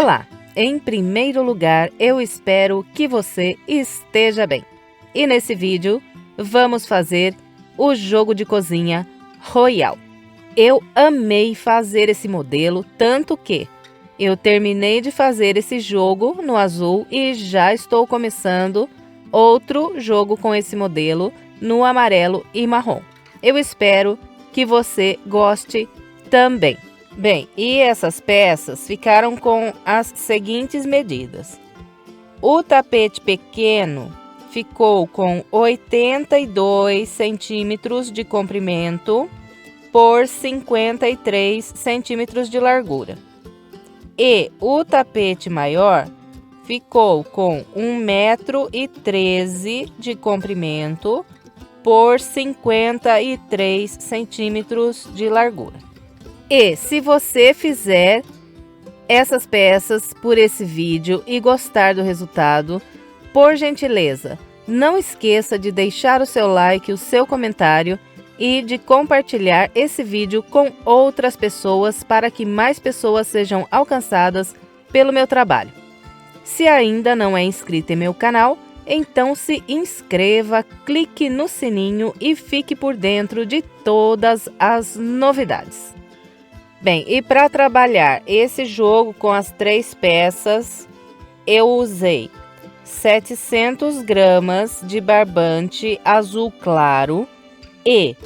Olá! Em primeiro lugar, eu espero que você esteja bem. E nesse vídeo, vamos fazer o jogo de cozinha Royal. Eu amei fazer esse modelo, tanto que eu terminei de fazer esse jogo no azul e já estou começando outro jogo com esse modelo no amarelo e marrom. Eu espero que você goste também. Bem, e essas peças ficaram com as seguintes medidas. O tapete pequeno ficou com 82 centímetros de comprimento por 53 centímetros de largura. E o tapete maior ficou com 1,13 m de comprimento por 53 centímetros de largura. E se você fizer essas peças por esse vídeo e gostar do resultado, por gentileza, não esqueça de deixar o seu like, o seu comentário e de compartilhar esse vídeo com outras pessoas para que mais pessoas sejam alcançadas pelo meu trabalho. Se ainda não é inscrito em meu canal, então se inscreva, clique no sininho e fique por dentro de todas as novidades. Bem, e para trabalhar esse jogo com as 3 peças, eu usei 700 gramas de barbante azul claro e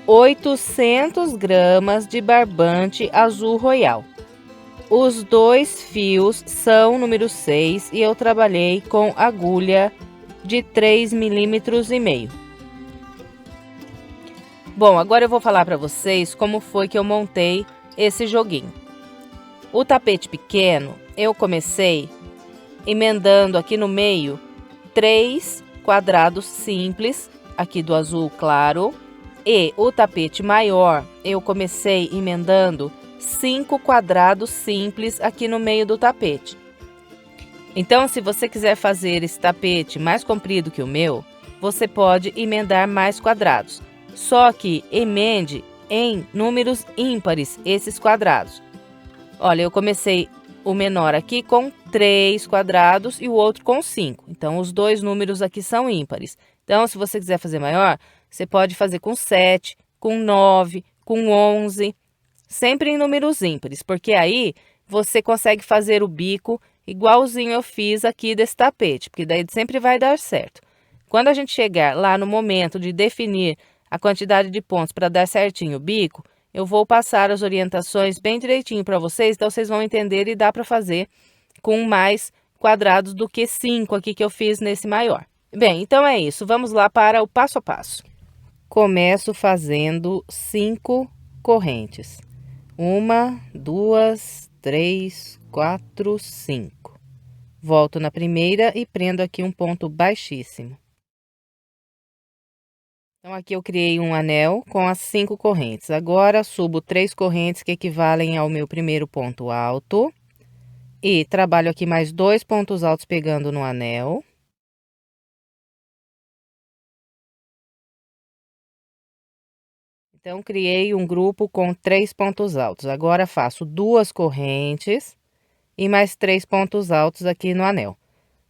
800 gramas de barbante azul royal. Os 2 fios são número 6 e eu trabalhei com agulha de 3,5 mm. Bom, agora eu vou falar para vocês como foi que eu montei esse joguinho. O tapete pequeno, eu comecei emendando aqui no meio 3 quadrados simples, aqui do azul claro, e o tapete maior, eu comecei emendando 5 quadrados simples aqui no meio do tapete. Então, se você quiser fazer esse tapete mais comprido que o meu, você pode emendar mais quadrados. Só que emende em números ímpares esses quadrados. Olha, eu comecei o menor aqui com 3 quadrados e o outro com 5. Então, os 2 números aqui são ímpares. Então, se você quiser fazer maior, você pode fazer com 7, com 9, com 11, sempre em números ímpares, porque aí você consegue fazer o bico igualzinho eu fiz aqui desse tapete, porque daí sempre vai dar certo. Quando a gente chegar lá no momento de definir a quantidade de pontos para dar certinho o bico, eu vou passar as orientações bem direitinho para vocês, então vocês vão entender e dá para fazer com mais quadrados do que 5 aqui que eu fiz nesse maior. Bem, então é isso, vamos lá para o passo a passo. Começo fazendo 5 correntes. 1, 2, 3, 4, 5. Volto na primeira e prendo aqui um ponto baixíssimo. Então, aqui eu criei um anel com as 5 correntes. Agora, subo 3 correntes que equivalem ao meu primeiro ponto alto. E trabalho aqui mais 2 pontos altos pegando no anel. Então, criei um grupo com 3 pontos altos. Agora, faço 2 correntes e mais 3 pontos altos aqui no anel.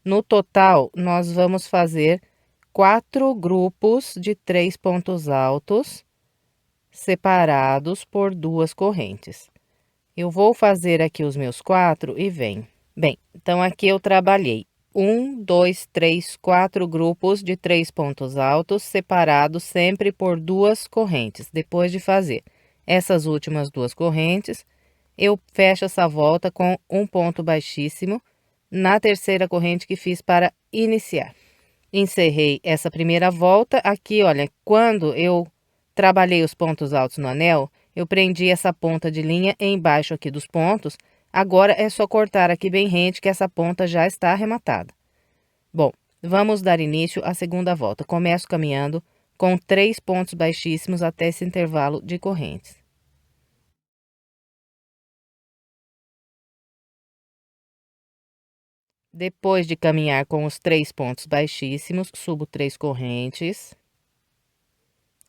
No total, nós vamos fazer 4 grupos de 3 pontos altos, separados por 2 correntes. Eu vou fazer aqui os meus 4 e venho. Bem, então aqui eu trabalhei 1, 2, 3, 4 grupos de 3 pontos altos, separados sempre por 2 correntes. Depois de fazer essas últimas 2 correntes, eu fecho essa volta com um ponto baixíssimo na terceira corrente que fiz para iniciar. Encerrei essa primeira volta. Aqui, olha, quando eu trabalhei os pontos altos no anel, eu prendi essa ponta de linha embaixo aqui dos pontos. Agora é só cortar aqui bem rente que essa ponta já está arrematada. Bom, vamos dar início à segunda volta. Começo caminhando com 3 pontos baixíssimos até esse intervalo de correntes. Depois de caminhar com os 3 pontos baixíssimos, subo 3 correntes.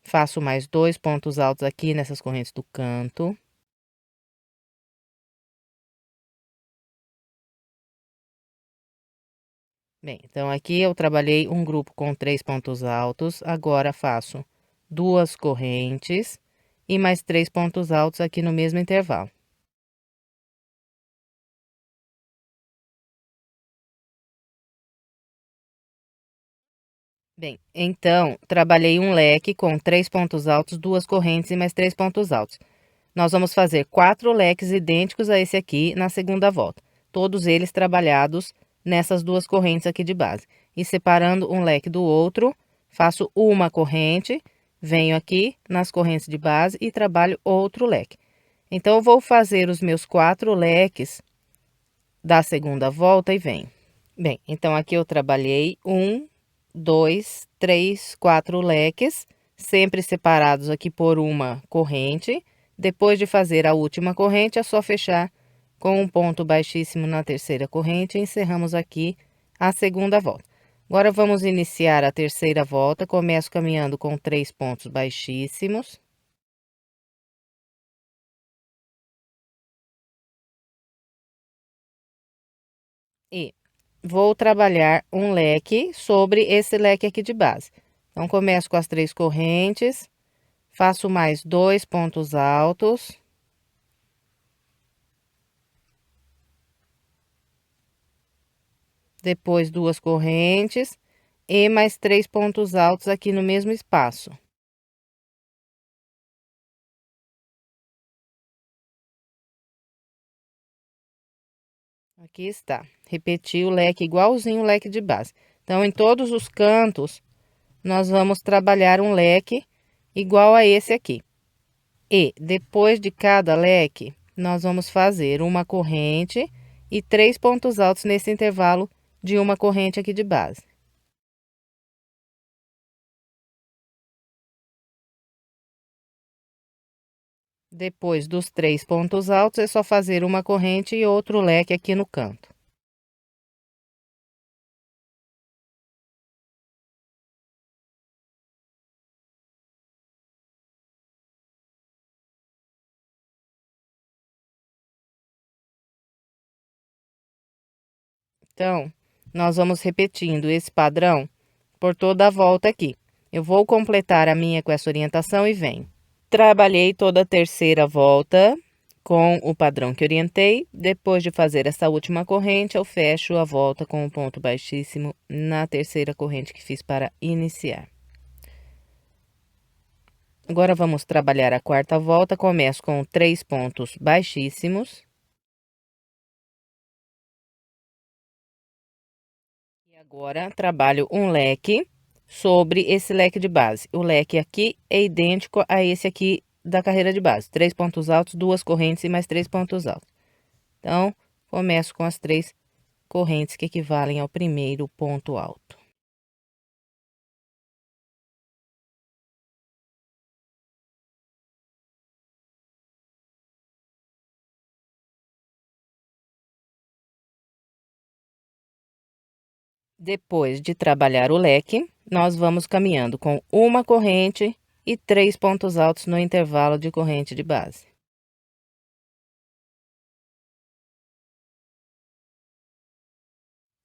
Faço mais 2 pontos altos aqui nessas correntes do canto. Bem, então aqui eu trabalhei um grupo com 3 pontos altos, agora faço 2 correntes e mais 3 pontos altos aqui no mesmo intervalo. Bem, então, trabalhei um leque com 3 pontos altos, 2 correntes e mais 3 pontos altos. Nós vamos fazer 4 leques idênticos a esse aqui na segunda volta, todos eles trabalhados nessas 2 correntes aqui de base. E separando um leque do outro, faço uma corrente, venho aqui nas correntes de base e trabalho outro leque. Então, eu vou fazer os meus 4 leques da segunda volta e venho. Bem, então aqui eu trabalhei 1, 2, 3, 4 leques, sempre separados aqui por uma corrente. Depois de fazer a última corrente, é só fechar com um ponto baixíssimo na terceira corrente e encerramos aqui a segunda volta. Agora, vamos iniciar a terceira volta. Começo caminhando com 3 pontos baixíssimos. E vou trabalhar um leque sobre esse leque aqui de base. Então, começo com as 3 correntes, faço mais 2 pontos altos. Depois 2 correntes e mais 3 pontos altos aqui no mesmo espaço. Aqui está. Repeti o leque igualzinho o leque de base. Então, em todos os cantos, nós vamos trabalhar um leque igual a esse aqui. E depois de cada leque, nós vamos fazer uma corrente e 3 pontos altos nesse intervalo de uma corrente aqui de base. Depois dos 3 pontos altos, é só fazer uma corrente e outro leque aqui no canto. Então, nós vamos repetindo esse padrão por toda a volta aqui. Eu vou completar a minha com essa orientação e venho. Trabalhei toda a terceira volta com o padrão que orientei. Depois de fazer essa última corrente, eu fecho a volta com um ponto baixíssimo na terceira corrente que fiz para iniciar. Agora, vamos trabalhar a quarta volta. Começo com 3 pontos baixíssimos. E agora, trabalho um leque sobre esse leque de base. O leque aqui é idêntico a esse aqui da carreira de base. 3 pontos altos, 2 correntes e mais 3 pontos altos. Então, começo com as 3 correntes que equivalem ao primeiro ponto alto. Depois de trabalhar o leque, nós vamos caminhando com uma corrente e 3 pontos altos no intervalo de corrente de base.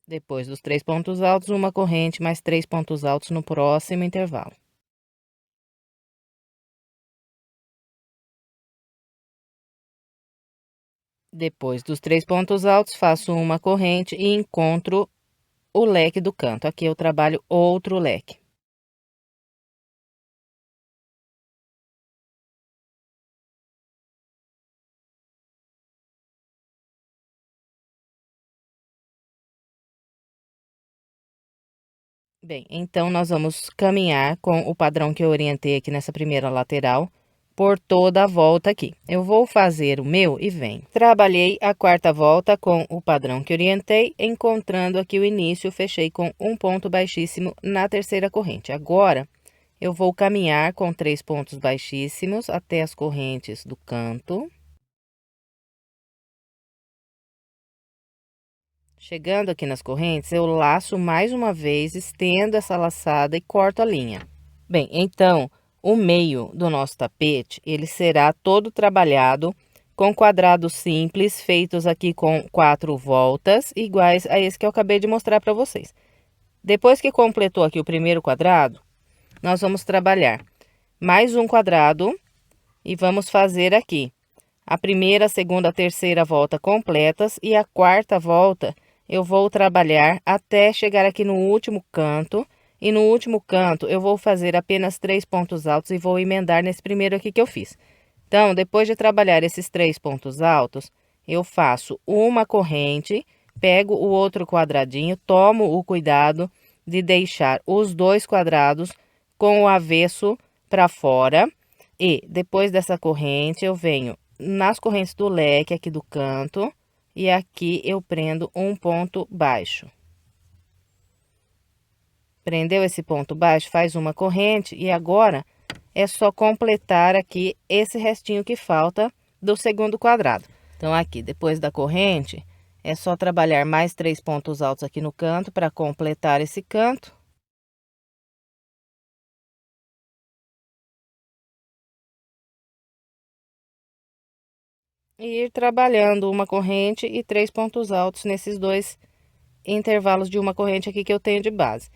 Depois dos 3 pontos altos, uma corrente mais 3 pontos altos no próximo intervalo. Depois dos 3 pontos altos, faço uma corrente e encontro o leque do canto. Aqui eu trabalho outro leque. Bem, então nós vamos caminhar com o padrão que eu orientei aqui nessa primeira lateral por toda a volta aqui. Eu vou fazer o meu e venho. Trabalhei a quarta volta com o padrão que orientei, encontrando aqui o início, fechei com um ponto baixíssimo na terceira corrente. Agora, eu vou caminhar com 3 pontos baixíssimos até as correntes do canto. Chegando aqui nas correntes, eu laço mais uma vez, estendo essa laçada e corto a linha. Bem, então, o meio do nosso tapete, ele será todo trabalhado com quadrados simples, feitos aqui com 4 voltas, iguais a esse que eu acabei de mostrar para vocês. Depois que completou aqui o primeiro quadrado, nós vamos trabalhar mais um quadrado e vamos fazer aqui a primeira, a segunda, a terceira volta completas e a quarta volta eu vou trabalhar até chegar aqui no último canto. E no último canto eu vou fazer apenas 3 pontos altos e vou emendar nesse primeiro aqui que eu fiz. Então, depois de trabalhar esses 3 pontos altos, eu faço uma corrente, pego o outro quadradinho, tomo o cuidado de deixar os dois quadrados com o avesso para fora. E depois dessa corrente, eu venho nas correntes do leque aqui do canto e aqui eu prendo um ponto baixo. Prendeu esse ponto baixo, faz uma corrente e agora é só completar aqui esse restinho que falta do segundo quadrado. Então, aqui, depois da corrente, é só trabalhar mais 3 pontos altos aqui no canto para completar esse canto. E ir trabalhando uma corrente e 3 pontos altos nesses dois intervalos de uma corrente aqui que eu tenho de base.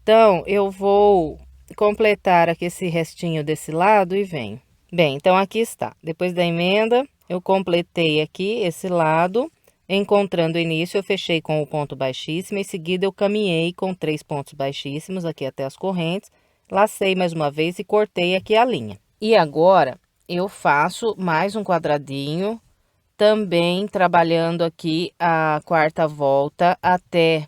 Então, eu vou completar aqui esse restinho desse lado e venho. Bem, então aqui está. Depois da emenda, eu completei aqui esse lado. Encontrando o início, eu fechei com o ponto baixíssimo. Em seguida, eu caminhei com 3 pontos baixíssimos aqui até as correntes. Lacei mais uma vez e cortei aqui a linha. E agora, eu faço mais um quadradinho, também trabalhando aqui a quarta volta até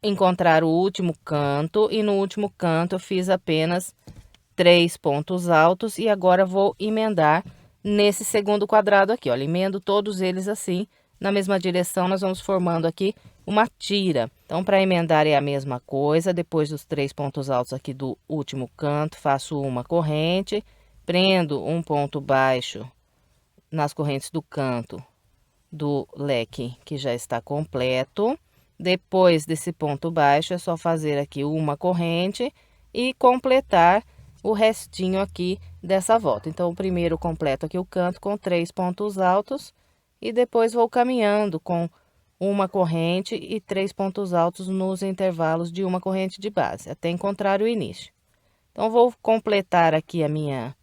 encontrar o último canto. E no último canto, eu fiz apenas 3 pontos altos e agora vou emendar nesse segundo quadrado aqui, olha, emendo todos eles assim, na mesma direção, nós vamos formando aqui uma tira. Então, para emendar é a mesma coisa, depois dos 3 pontos altos aqui do último canto, faço uma corrente, prendo um ponto baixo nas correntes do canto do leque que já está completo. Depois desse ponto baixo, é só fazer aqui uma corrente e completar o restinho aqui dessa volta. Então, o primeiro completo aqui o canto com 3 pontos altos e depois vou caminhando com uma corrente e 3 pontos altos nos intervalos de uma corrente de base, até encontrar o início. Então, vou completar aqui a minha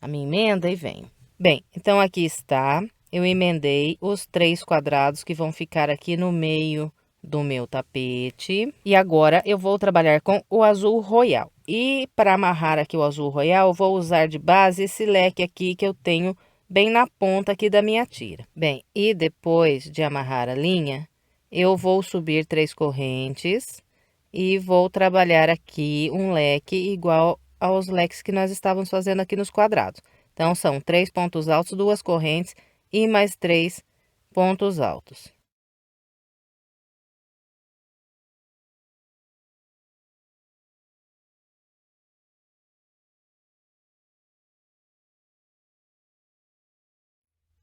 emenda e venho. Bem, então aqui está, eu emendei os 3 quadrados que vão ficar aqui no meio do meu tapete. E agora eu vou trabalhar com o azul royal. E para amarrar aqui o azul royal, eu vou usar de base esse leque aqui que eu tenho bem na ponta aqui da minha tira. Bem, e depois de amarrar a linha, eu vou subir 3 correntes e vou trabalhar aqui um leque igual aos leques que nós estávamos fazendo aqui nos quadrados. Então, são 3 pontos altos, 2 correntes e mais 3 pontos altos.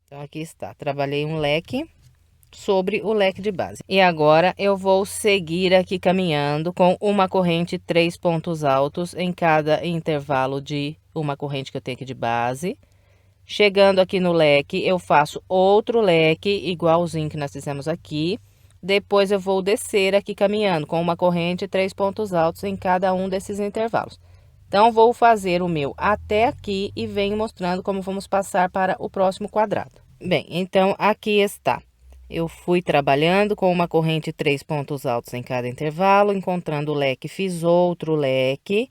Então, aqui está, trabalhei um leque sobre o leque de base. E agora, eu vou seguir aqui caminhando com uma corrente, 3 pontos altos em cada intervalo de uma corrente que eu tenho aqui de base. Chegando aqui no leque, eu faço outro leque igualzinho que nós fizemos aqui. Depois, eu vou descer aqui caminhando com uma corrente, 3 pontos altos em cada um desses intervalos. Então, vou fazer o meu até aqui e venho mostrando como vamos passar para o próximo quadrado. Bem, então, aqui está. Eu fui trabalhando com uma corrente, 3 pontos altos em cada intervalo, encontrando o leque, fiz outro leque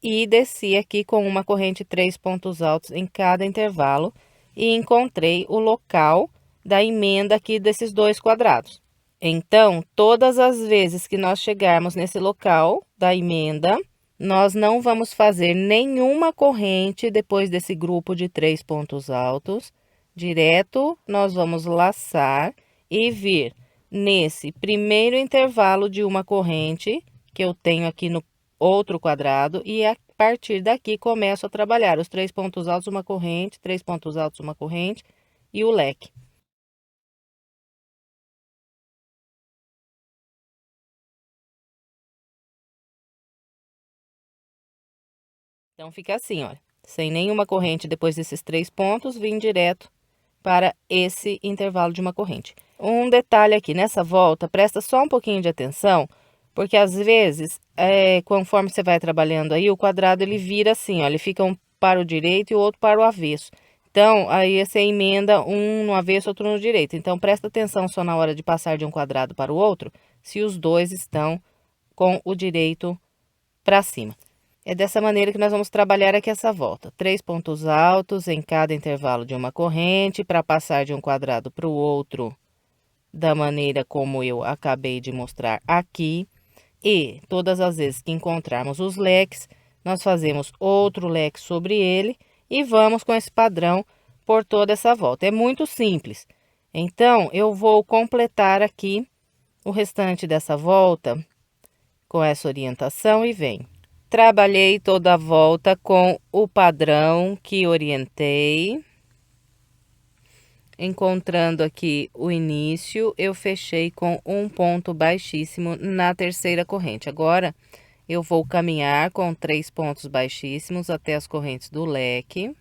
e desci aqui com uma corrente, 3 pontos altos em cada intervalo e encontrei o local da emenda aqui desses 2 quadrados. Então, todas as vezes que nós chegarmos nesse local da emenda, nós não vamos fazer nenhuma corrente depois desse grupo de 3 pontos altos. Direto, nós vamos laçar e vir nesse primeiro intervalo de uma corrente que eu tenho aqui no outro quadrado e a partir daqui começo a trabalhar os 3 pontos altos, uma corrente, 3 pontos altos, uma corrente e o leque. Então, fica assim, olha, sem nenhuma corrente depois desses 3 pontos, vim direto para esse intervalo de uma corrente. Um detalhe aqui, nessa volta, presta só um pouquinho de atenção, Porque às vezes, conforme você vai trabalhando aí, o quadrado ele vira assim, ó, ele fica um para o direito e o outro para o avesso. Então, aí você emenda um no avesso, outro no direito. Então, presta atenção só na hora de passar de um quadrado para o outro, se os dois estão com o direito para cima. É dessa maneira que nós vamos trabalhar aqui essa volta. 3 pontos altos em cada intervalo de uma corrente, para passar de um quadrado para o outro, da maneira como eu acabei de mostrar aqui. E todas as vezes que encontrarmos os leques, nós fazemos outro leque sobre ele e vamos com esse padrão por toda essa volta. É muito simples. Então, eu vou completar aqui o restante dessa volta com essa orientação e vem. Trabalhei toda a volta com o padrão que orientei. Encontrando aqui o início, eu fechei com um ponto baixíssimo na terceira corrente. Agora, eu vou caminhar com 3 pontos baixíssimos até as correntes do leque.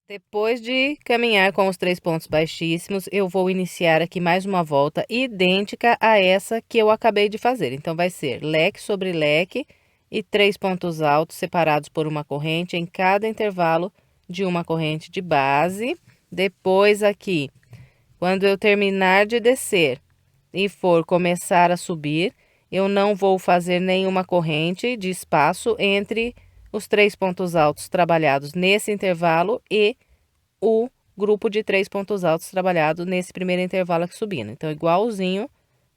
Depois de caminhar com os 3 pontos baixíssimos, eu vou iniciar aqui mais uma volta idêntica a essa que eu acabei de fazer. Então, vai ser leque sobre leque e 3 pontos altos separados por uma corrente em cada intervalo de uma corrente de base. Depois aqui, quando eu terminar de descer e for começar a subir, eu não vou fazer nenhuma corrente de espaço entre os 3 pontos altos trabalhados nesse intervalo e o grupo de 3 pontos altos trabalhado nesse primeiro intervalo aqui subindo. Então, igualzinho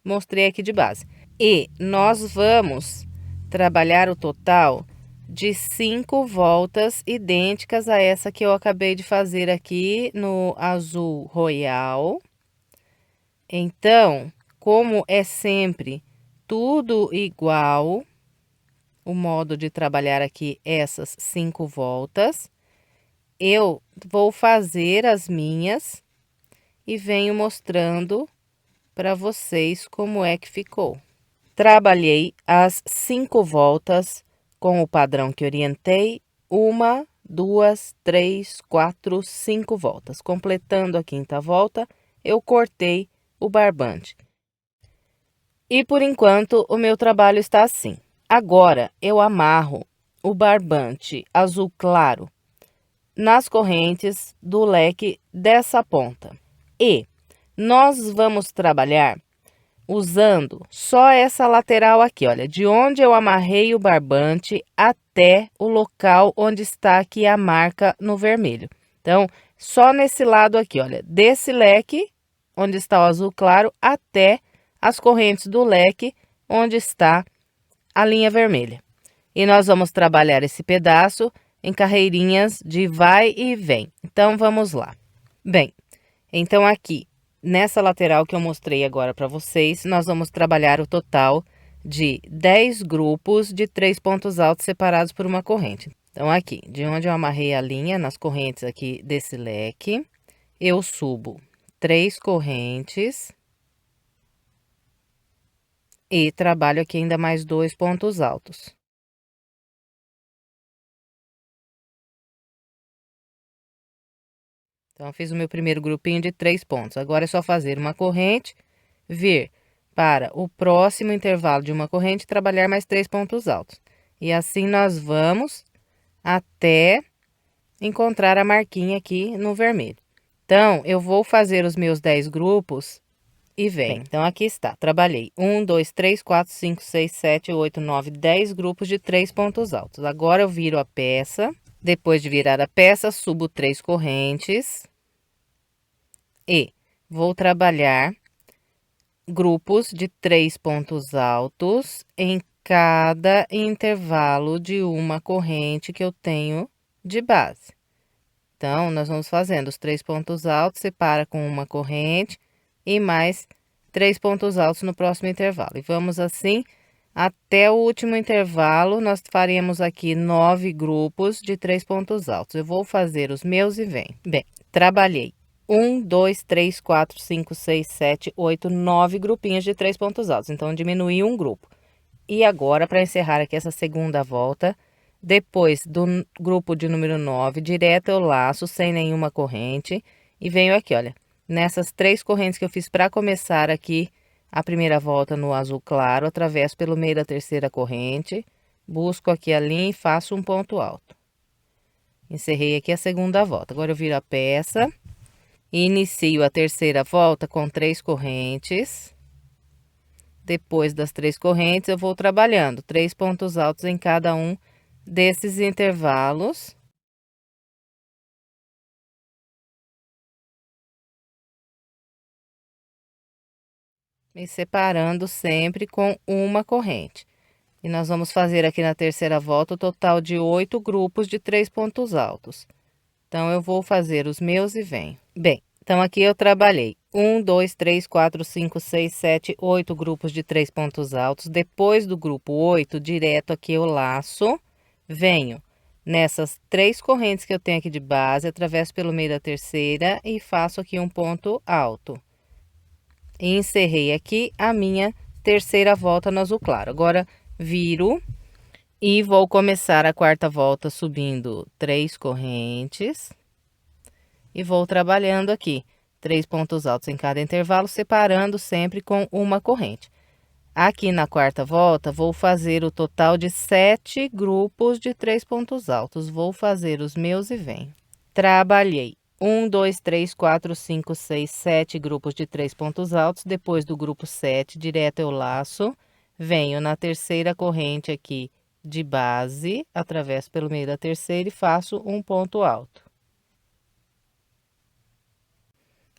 mostrei aqui de base. E nós vamos trabalhar o total de 5 voltas idênticas a essa que eu acabei de fazer aqui no azul royal. Então, como é sempre tudo igual, o modo de trabalhar aqui essas 5 voltas, eu vou fazer as minhas e venho mostrando para vocês como é que ficou. Trabalhei as 5 voltas com o padrão que orientei, 1, 2, 3, 4, 5 voltas. Completando a quinta volta, eu cortei o barbante. E por enquanto, o meu trabalho está assim. Agora, eu amarro o barbante azul claro nas correntes do leque dessa ponta. E nós vamos trabalhar usando só essa lateral aqui, olha, de onde eu amarrei o barbante até o local onde está aqui a marca no vermelho. Então, só nesse lado aqui, olha, desse leque, onde está o azul claro, até as correntes do leque, onde está a linha vermelha. E nós vamos trabalhar esse pedaço em carreirinhas de vai e vem. Então, vamos lá. Bem, então aqui, nessa lateral que eu mostrei agora para vocês, nós vamos trabalhar o total de 10 grupos de 3 pontos altos separados por uma corrente. Então, aqui, de onde eu amarrei a linha, nas correntes aqui desse leque, eu subo 3 correntes e trabalho aqui ainda mais 2 pontos altos. Então, eu fiz o meu primeiro grupinho de 3 pontos. Agora é só fazer uma corrente, vir para o próximo intervalo de uma corrente e trabalhar mais 3 pontos altos. E assim nós vamos até encontrar a marquinha aqui no vermelho. Então, eu vou fazer os meus 10 grupos e vem. Então, aqui está. Trabalhei 1, 2, 3, 4, 5, 6, 7, 8, 9, 10 grupos de 3 pontos altos. Agora, eu viro a peça. Depois de virar a peça, subo 3 correntes e vou trabalhar grupos de 3 pontos altos em cada intervalo de uma corrente que eu tenho de base. Então, nós vamos fazendo os 3 pontos altos, separa com uma corrente e mais 3 pontos altos no próximo intervalo. E vamos assim até o último intervalo, nós faremos aqui 9 grupos de 3 pontos altos. Eu vou fazer os meus e vem. Bem, trabalhei 1, 2, 3, 4, 5, 6, 7, 8, 9 grupinhos de 3 pontos altos. Então, diminui um grupo. E agora, para encerrar aqui essa segunda volta, depois do grupo de número 9, direto eu laço sem nenhuma corrente e venho aqui, olha, nessas 3 correntes que eu fiz para começar aqui a primeira volta no azul claro, atravesso pelo meio da terceira corrente, busco aqui a linha e faço um ponto alto. Encerrei aqui a segunda volta. Agora eu viro a peça e inicio a terceira volta com 3 correntes. Depois das 3 correntes, eu vou trabalhando 3 pontos altos em cada um desses intervalos. E separando sempre com uma corrente. E nós vamos fazer aqui na terceira volta o total de 8 grupos de 3 pontos altos. Então, eu vou fazer os meus e venho. Bem, então aqui eu trabalhei 1, 2, 3, 4, 5, 6, 7, 8 grupos de 3 pontos altos. Depois do grupo 8, direto aqui eu laço, venho nessas 3 correntes que eu tenho aqui de base, atravesso pelo meio da terceira e faço aqui um ponto alto. E encerrei aqui a minha terceira volta no azul claro. Agora, viro e vou começar a quarta volta subindo 3 correntes. E vou trabalhando aqui 3 pontos altos em cada intervalo, separando sempre com uma corrente. Aqui na quarta volta, vou fazer o total de 7 grupos de 3 pontos altos. Vou fazer os meus e venho. Trabalhei 1, 2, 3, 4, 5, 6, 7 grupos de 3 pontos altos. Depois do grupo 7, direto eu laço, venho na terceira corrente aqui de base, atravesso pelo meio da terceira e faço um ponto alto.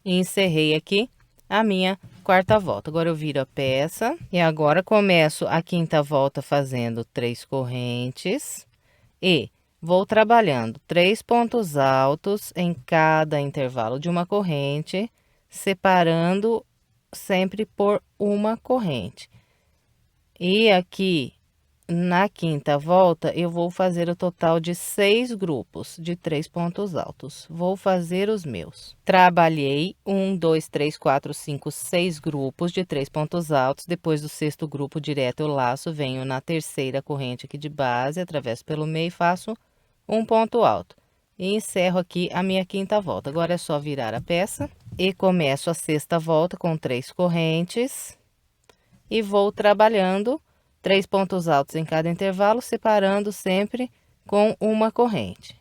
E encerrei aqui a minha quarta volta. Agora eu viro a peça e agora começo a quinta volta fazendo 3 correntes e vou trabalhando 3 pontos altos em cada intervalo de uma corrente, separando sempre por uma corrente. E aqui na quinta volta, eu vou fazer o total de 6 grupos de 3 pontos altos. Vou fazer os meus. Trabalhei 1, 2, 3, 4, 5, 6 grupos de 3 pontos altos. Depois do sexto grupo direto, eu laço, venho na terceira corrente aqui de base, atravesso pelo meio e faço um ponto alto. E encerro aqui a minha quinta volta. Agora é só virar a peça e começo a sexta volta com 3 correntes. E vou trabalhando 3 pontos altos em cada intervalo, separando sempre com uma corrente.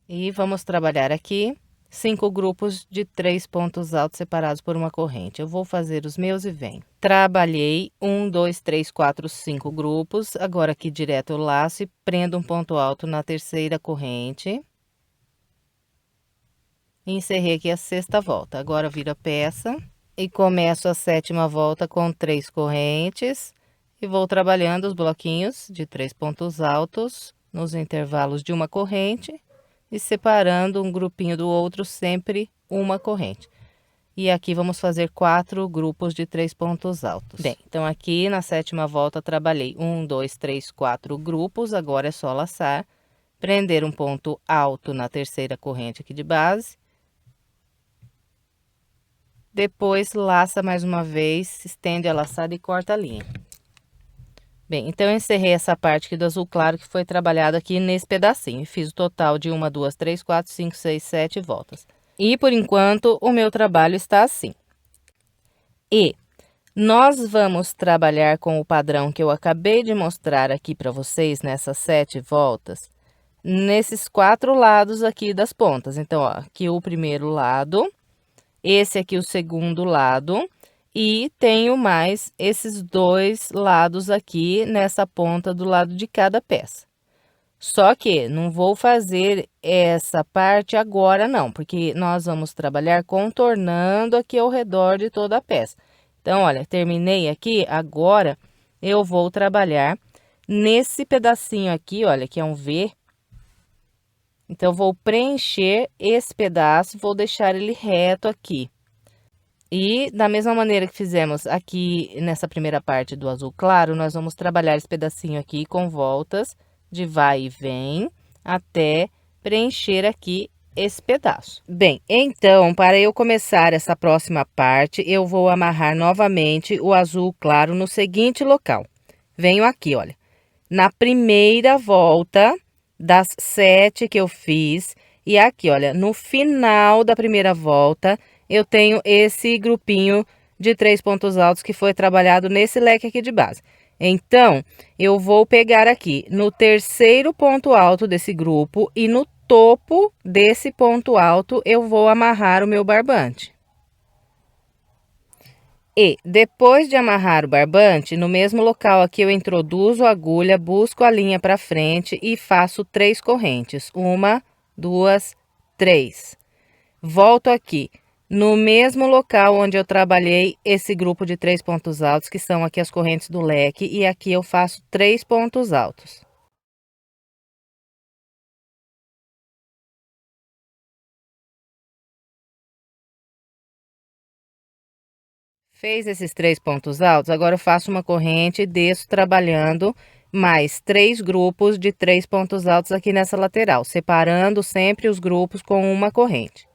E vamos trabalhar aqui 5 grupos de 3 pontos altos separados por uma corrente. Eu vou fazer os meus e venho. Trabalhei 1, 2, 3, 4, 5 grupos. Agora aqui direto eu laço e prendo um ponto alto na terceira corrente. Encerrei aqui a sexta volta. Agora viro a peça e começo a sétima volta com 3 correntes e vou trabalhando os bloquinhos de 3 pontos altos nos intervalos de uma corrente e separando um grupinho do outro sempre uma corrente. E aqui vamos fazer 4 grupos de 3 pontos altos. Bem, então aqui na sétima volta trabalhei 1, 2, 3, 4 grupos. Agora é só laçar, prender um ponto alto na terceira corrente aqui de base. Depois, laça mais uma vez, estende a laçada e corta a linha. Bem, então, eu encerrei essa parte aqui do azul claro que foi trabalhado aqui nesse pedacinho. Fiz o total de 1, 2, 3, 4, 5, 6, 7 voltas. E, por enquanto, o meu trabalho está assim. E nós vamos trabalhar com o padrão que eu acabei de mostrar aqui para vocês, nessas 7 voltas, nesses 4 lados aqui das pontas. Então, ó, aqui o primeiro lado. Esse aqui o segundo lado e tenho mais esses 2 lados aqui nessa ponta do lado de cada peça. Só que não vou fazer essa parte agora não, porque nós vamos trabalhar contornando aqui ao redor de toda a peça. Então, olha, terminei aqui, agora eu vou trabalhar nesse pedacinho aqui, olha, que é um V. Então, vou preencher esse pedaço, vou deixar ele reto aqui. E da mesma maneira que fizemos aqui nessa primeira parte do azul claro, nós vamos trabalhar esse pedacinho aqui com voltas de vai e vem, até preencher aqui esse pedaço. Bem, então, para eu começar essa próxima parte, eu vou amarrar novamente o azul claro no seguinte local. Venho aqui, olha. na primeira volta das 7 que eu fiz. E aqui, olha, no final da primeira volta, eu tenho esse grupinho de 3 pontos altos que foi trabalhado nesse leque aqui de base. Então, eu vou pegar aqui no terceiro ponto alto desse grupo e no topo desse ponto alto eu vou amarrar o meu barbante. E depois de amarrar o barbante, no mesmo local aqui eu introduzo a agulha, busco a linha para frente e faço 3 correntes. 1, 2, 3. Volto aqui no mesmo local onde eu trabalhei esse grupo de 3 pontos altos, que são aqui as correntes do leque, e aqui eu faço 3 pontos altos. Fez esses 3 pontos altos, agora eu faço uma corrente e desço trabalhando mais 3 grupos de 3 pontos altos aqui nessa lateral, separando sempre os grupos com uma corrente.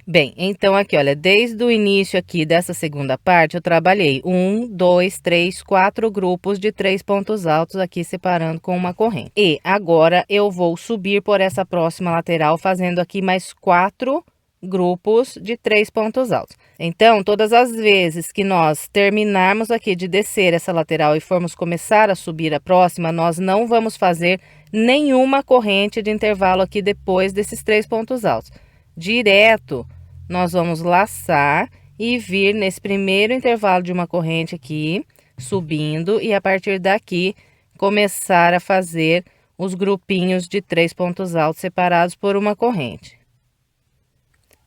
Bem, então aqui, olha, desde o início aqui dessa segunda parte, eu trabalhei 1, 2, 3, 4 grupos de 3 pontos altos aqui, separando com uma corrente. E agora eu vou subir por essa próxima lateral, fazendo aqui mais 4 grupos de 3 pontos altos. Então, todas as vezes que nós terminarmos aqui de descer essa lateral e formos começar a subir a próxima, nós não vamos fazer nenhuma corrente de intervalo aqui depois desses 3 pontos altos. Direto, nós vamos laçar e vir nesse primeiro intervalo de uma corrente aqui, subindo, e a partir daqui começar a fazer os grupinhos de 3 pontos altos separados por uma corrente.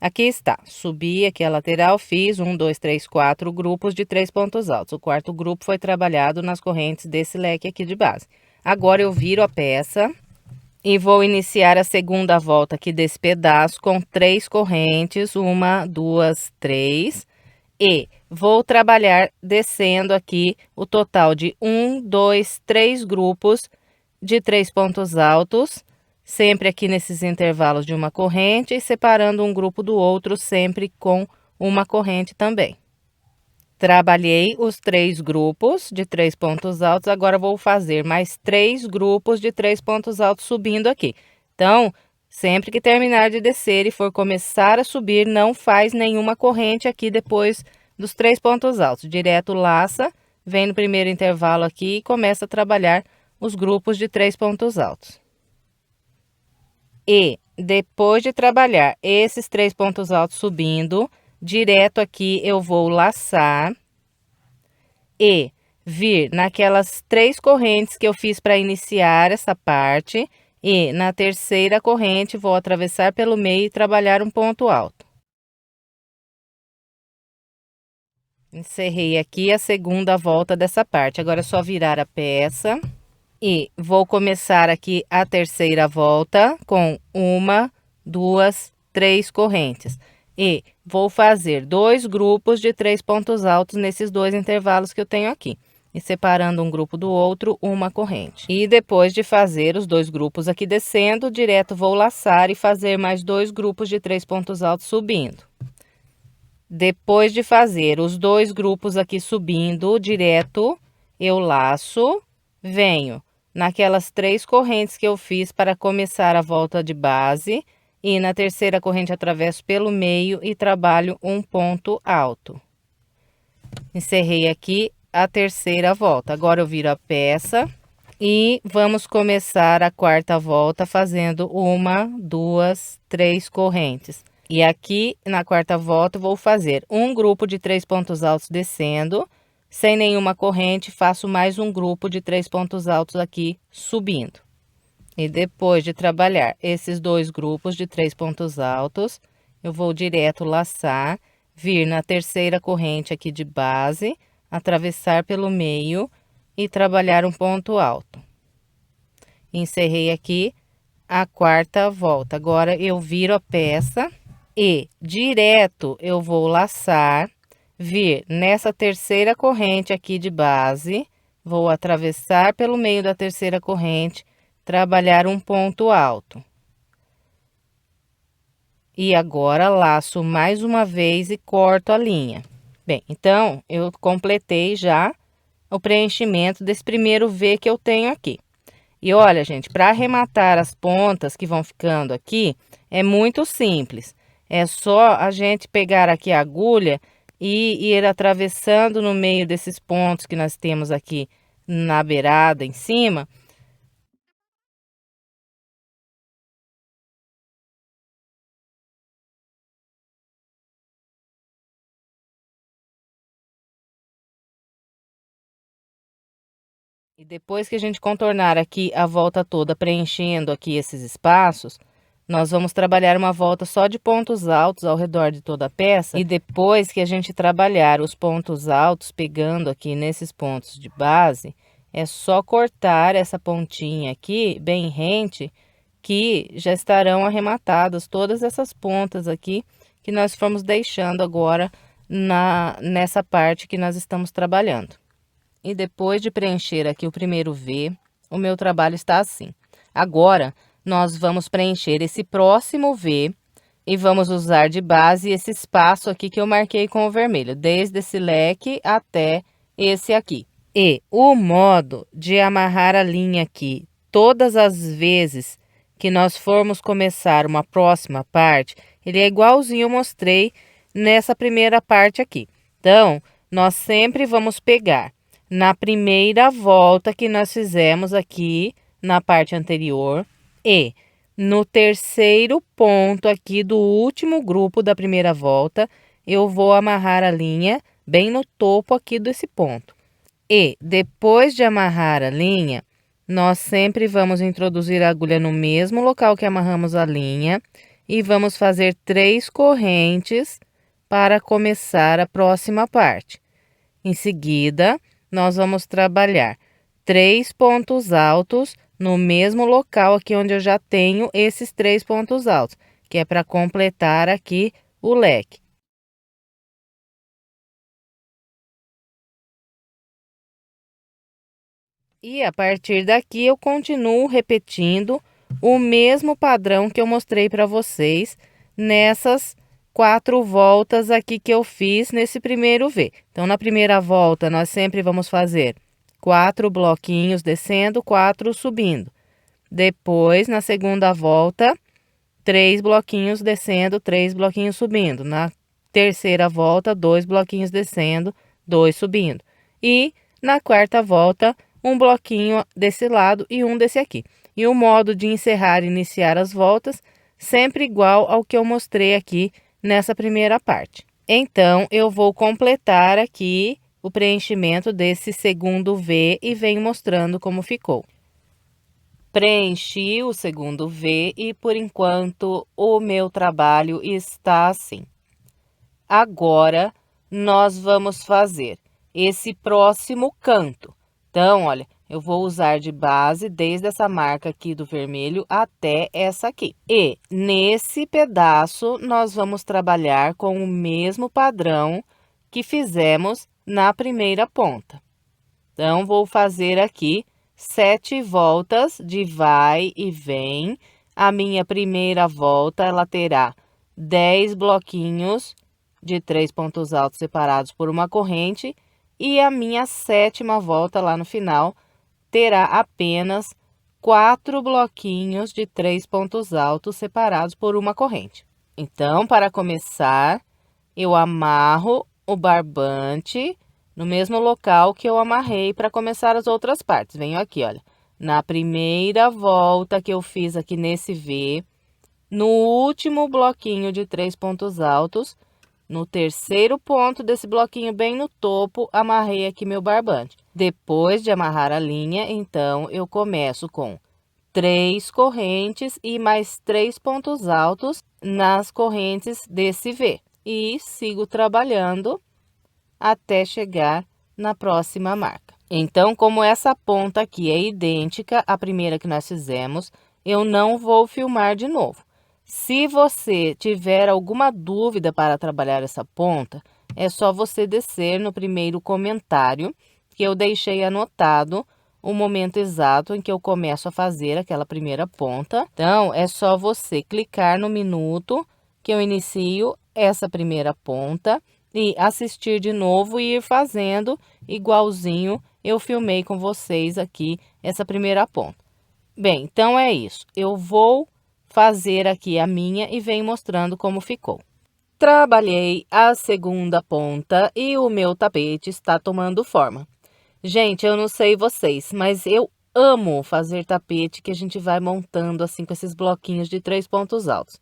Aqui está, subi aqui a lateral, fiz 1, 2, 3, 4 grupos de 3 pontos altos. O quarto grupo foi trabalhado nas correntes desse leque aqui de base. Agora eu viro a peça e vou iniciar a segunda volta aqui desse pedaço com 3 correntes, 1, 2, 3. E vou trabalhar descendo aqui o total de 1, 2, 3 grupos de 3 pontos altos, sempre aqui nesses intervalos de uma corrente e separando um grupo do outro, sempre com uma corrente também. Trabalhei os 3 grupos de 3 pontos altos, agora vou fazer mais 3 grupos de 3 pontos altos subindo aqui. Então, sempre que terminar de descer e for começar a subir, não faz nenhuma corrente aqui depois dos 3 pontos altos. Direto laça, vem no primeiro intervalo aqui e começa a trabalhar os grupos de 3 pontos altos. E depois de trabalhar esses 3 pontos altos subindo, direto aqui eu vou laçar e vir naquelas 3 correntes que eu fiz para iniciar essa parte, e na terceira corrente vou atravessar pelo meio e trabalhar um ponto alto. Encerrei aqui a segunda volta dessa parte, agora é só virar a peça. E vou começar aqui a terceira volta com 1, 2, 3 correntes. E vou fazer 2 grupos de 3 pontos altos nesses 2 intervalos que eu tenho aqui. E separando um grupo do outro, uma corrente. E depois de fazer os 2 grupos aqui descendo, direto vou laçar e fazer mais 2 grupos de 3 pontos altos subindo. Depois de fazer os 2 grupos aqui subindo, direto, eu laço, venho naquelas 3 correntes que eu fiz para começar a volta de base, e na terceira corrente atravesso pelo meio e trabalho um ponto alto. Encerrei aqui a terceira volta. Agora eu viro a peça e vamos começar a quarta volta fazendo 1, 2, 3 correntes. E aqui na quarta volta vou fazer um grupo de 3 pontos altos descendo, sem nenhuma corrente, faço mais um grupo de 3 pontos altos aqui subindo. E depois de trabalhar esses 2 grupos de 3 pontos altos, eu vou direto laçar, vir na terceira corrente aqui de base, atravessar pelo meio e trabalhar um ponto alto. Encerrei aqui a quarta volta. Agora eu viro a peça e direto eu vou laçar, vir nessa terceira corrente aqui de base, vou atravessar pelo meio da terceira corrente, trabalhar um ponto alto. E agora laço mais uma vez e corto a linha. Bem, então eu completei já o preenchimento desse primeiro V que eu tenho aqui. E olha, gente, para arrematar as pontas que vão ficando aqui, é muito simples. É só a gente pegar aqui a agulha e ir atravessando no meio desses pontos que nós temos aqui na beirada, em cima. E depois que a gente contornar aqui a volta toda, preenchendo aqui esses espaços, nós vamos trabalhar uma volta só de pontos altos ao redor de toda a peça. E depois que a gente trabalhar os pontos altos, pegando aqui nesses pontos de base, é só cortar essa pontinha aqui, bem rente, que já estarão arrematadas todas essas pontas aqui que nós fomos deixando agora nessa parte que nós estamos trabalhando. E depois de preencher aqui o primeiro V, o meu trabalho está assim. Agora, nós vamos preencher esse próximo V e vamos usar de base esse espaço aqui que eu marquei com o vermelho, desde esse leque até esse aqui. E o modo de amarrar a linha aqui, todas as vezes que nós formos começar uma próxima parte, ele é igualzinho eu mostrei nessa primeira parte aqui. Então, nós sempre vamos pegar na primeira volta que nós fizemos aqui na parte anterior e no terceiro ponto aqui do último grupo da primeira volta, eu vou amarrar a linha bem no topo aqui desse ponto. E depois de amarrar a linha, nós sempre vamos introduzir a agulha no mesmo local que amarramos a linha e vamos fazer 3 correntes para começar a próxima parte. Em seguida, nós vamos trabalhar 3 pontos altos no mesmo local aqui onde eu já tenho esses 3 pontos altos, que é para completar aqui o leque. E a partir daqui eu continuo repetindo o mesmo padrão que eu mostrei para vocês nessas 4 voltas aqui que eu fiz nesse primeiro V. Então, na primeira volta, nós sempre vamos fazer 4 bloquinhos descendo, 4 subindo. Depois, na segunda volta, 3 bloquinhos descendo, 3 bloquinhos subindo. Na terceira volta, 2 bloquinhos descendo, 2 subindo. E na quarta volta, um bloquinho desse lado e um desse aqui. E o modo de encerrar e iniciar as voltas, sempre igual ao que eu mostrei aqui nessa primeira parte. Então, eu vou completar aqui o preenchimento desse segundo V e venho mostrando como ficou. Preenchi o segundo V e, por enquanto, o meu trabalho está assim. Agora, nós vamos fazer esse próximo canto. Então, olha, eu vou usar de base desde essa marca aqui do vermelho até essa aqui. E nesse pedaço, nós vamos trabalhar com o mesmo padrão que fizemos na primeira ponta. Então, vou fazer aqui 7 voltas de vai e vem. A minha primeira volta, ela terá 10 bloquinhos de 3 pontos altos separados por uma corrente. E a minha sétima volta lá no final terá apenas 4 bloquinhos de 3 pontos altos separados por uma corrente. Então, para começar, eu amarro o barbante no mesmo local que eu amarrei para começar as outras partes. Venho aqui, olha, na primeira volta que eu fiz aqui nesse V, no último bloquinho de 3 pontos altos, no terceiro ponto desse bloquinho, bem no topo, amarrei aqui meu barbante. Depois de amarrar a linha, então, eu começo com 3 correntes e mais 3 pontos altos nas correntes desse V. E sigo trabalhando até chegar na próxima marca. Então, como essa ponta aqui é idêntica à primeira que nós fizemos, eu não vou filmar de novo. Se você tiver alguma dúvida para trabalhar essa ponta, é só você descer no primeiro comentário, que eu deixei anotado o momento exato em que eu começo a fazer aquela primeira ponta. Então, é só você clicar no minuto que eu inicio essa primeira ponta e assistir de novo e ir fazendo igualzinho eu filmei com vocês aqui essa primeira ponta. Bem, então é isso. Eu vou fazer aqui a minha e venho mostrando como ficou. Trabalhei a segunda ponta e o meu tapete está tomando forma. Gente, eu não sei vocês, mas eu amo fazer tapete que a gente vai montando assim com esses bloquinhos de 3 pontos altos.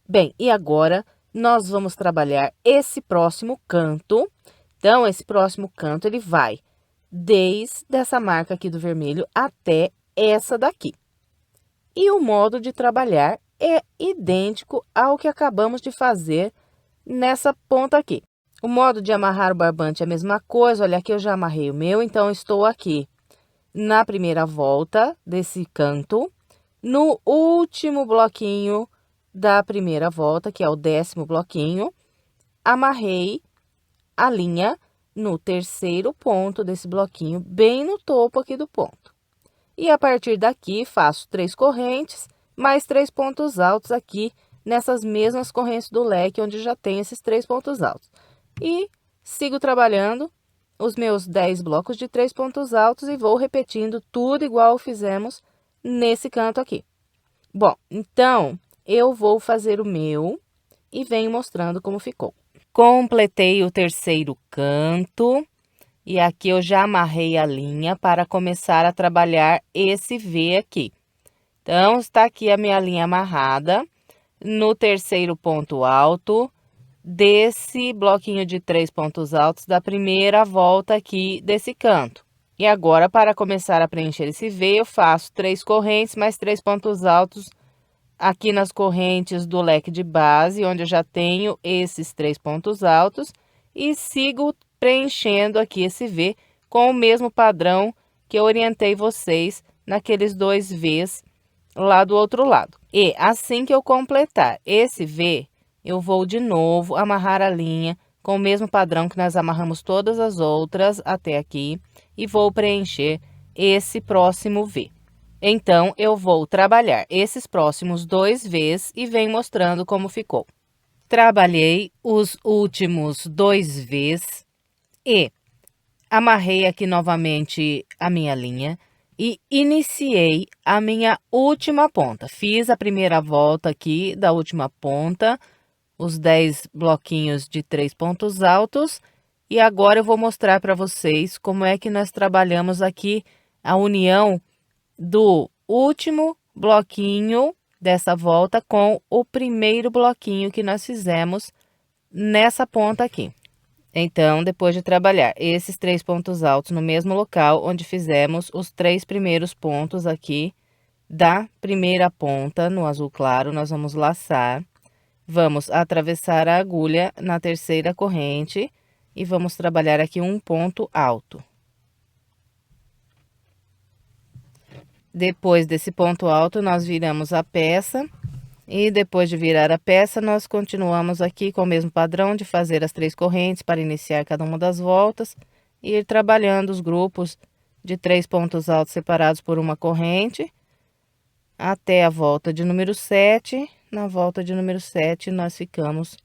Bem, e agora nós vamos trabalhar esse próximo canto. Então, esse próximo canto ele vai desde essa marca aqui do vermelho até essa daqui. E o modo de trabalhar é idêntico ao que acabamos de fazer nessa ponta aqui. O modo de amarrar o barbante é a mesma coisa. Olha, aqui eu já amarrei o meu, então estou aqui na primeira volta desse canto, no último bloquinho da primeira volta, que é o 10º bloquinho, amarrei a linha no terceiro ponto desse bloquinho, bem no topo aqui do ponto. E a partir daqui, faço 3 correntes, mais 3 pontos altos aqui, nessas mesmas correntes do leque, onde já tem esses 3 pontos altos. E sigo trabalhando os meus 10 blocos de 3 pontos altos e vou repetindo tudo igual fizemos nesse canto aqui. Bom, então, eu vou fazer o meu e venho mostrando como ficou. Completei o terceiro canto e aqui eu já amarrei a linha para começar a trabalhar esse V aqui. Então, está aqui a minha linha amarrada no terceiro ponto alto desse bloquinho de 3 pontos altos da primeira volta aqui desse canto. E agora, para começar a preencher esse V, eu faço 3 correntes mais 3 pontos altos aqui nas correntes do leque de base, onde eu já tenho esses 3 pontos altos, e sigo preenchendo aqui esse V com o mesmo padrão que eu orientei vocês naqueles 2 Vs lá do outro lado. E assim que eu completar esse V, eu vou de novo amarrar a linha com o mesmo padrão que nós amarramos todas as outras até aqui e vou preencher esse próximo V. Então, eu vou trabalhar esses próximos 2 Vs e venho mostrando como ficou. Trabalhei os últimos 2 Vs e amarrei aqui novamente a minha linha e iniciei a minha última ponta. Fiz a primeira volta aqui da última ponta, os 10 bloquinhos de 3 pontos altos, e agora eu vou mostrar para vocês como é que nós trabalhamos aqui a união do último bloquinho dessa volta com o primeiro bloquinho que nós fizemos nessa ponta aqui. Então, depois de trabalhar esses 3 pontos altos no mesmo local onde fizemos os 3 primeiros pontos aqui da primeira ponta no azul claro, nós vamos laçar, vamos atravessar a agulha na terceira corrente e vamos trabalhar aqui um ponto alto. Depois desse ponto alto, nós viramos a peça e depois de virar a peça, nós continuamos aqui com o mesmo padrão de fazer as 3 correntes para iniciar cada uma das voltas e ir trabalhando os grupos de 3 pontos altos separados por uma corrente até a volta de número 7. Na volta de número 7, nós ficamos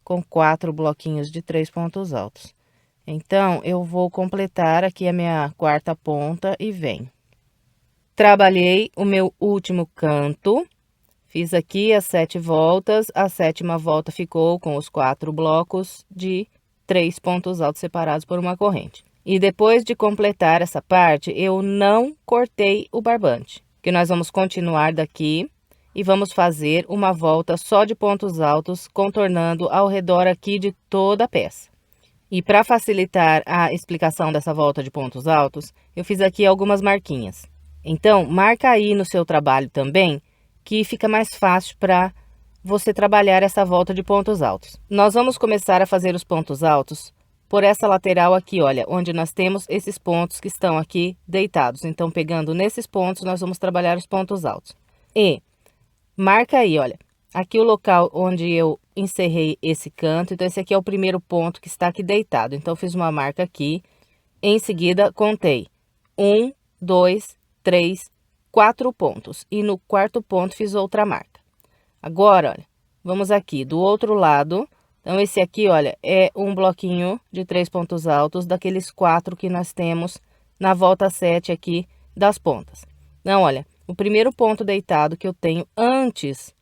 com 4 bloquinhos de 3 pontos altos. Então, eu vou completar aqui a minha quarta ponta e venho. Trabalhei o meu último canto, fiz aqui as 7 voltas, a 7ª volta ficou com os 4 blocos de 3 pontos altos separados por uma corrente. E depois de completar essa parte, eu não cortei o barbante, que nós vamos continuar daqui e vamos fazer uma volta só de pontos altos, contornando ao redor aqui de toda a peça. E para facilitar a explicação dessa volta de pontos altos, eu fiz aqui algumas marquinhas. Então, marca aí no seu trabalho também, que fica mais fácil para você trabalhar essa volta de pontos altos. Nós vamos começar a fazer os pontos altos por essa lateral aqui, olha, onde nós temos esses pontos que estão aqui deitados. Então, pegando nesses pontos, nós vamos trabalhar os pontos altos. E marca aí, olha, aqui o local onde eu encerrei esse canto. Então, esse aqui é o primeiro ponto que está aqui deitado. Então, eu fiz uma marca aqui. Em seguida, contei 1, 2, 3, 4 pontos. E no quarto ponto fiz outra marca. Agora, olha, vamos aqui do outro lado Então, esse aqui, olha, é um bloquinho de 3 pontos altos daqueles 4 que nós temos na volta 7 aqui das pontas. Então, olha, o primeiro ponto deitado que eu tenho antes